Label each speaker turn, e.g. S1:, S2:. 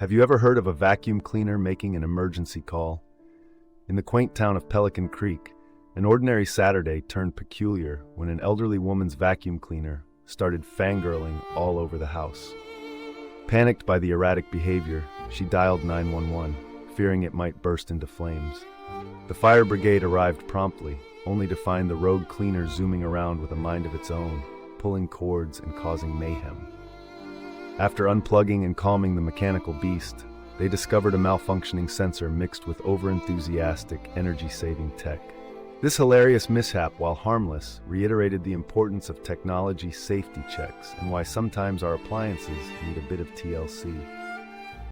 S1: Have you ever heard of a vacuum cleaner making an emergency call? In the quaint town of Pelican Creek, an ordinary Saturday turned peculiar when an elderly woman's vacuum cleaner started fangirling all over the house. Panicked by the erratic behavior, she dialed 911, fearing it might burst into flames. The fire brigade arrived promptly, only to find the rogue cleaner zooming around with a mind of its own, pulling cords and causing mayhem. After unplugging and calming the mechanical beast, they discovered a malfunctioning sensor mixed with over-enthusiastic, energy-saving tech. This hilarious mishap, while harmless, reiterated the importance of technology safety checks and why sometimes our appliances need a bit of TLC.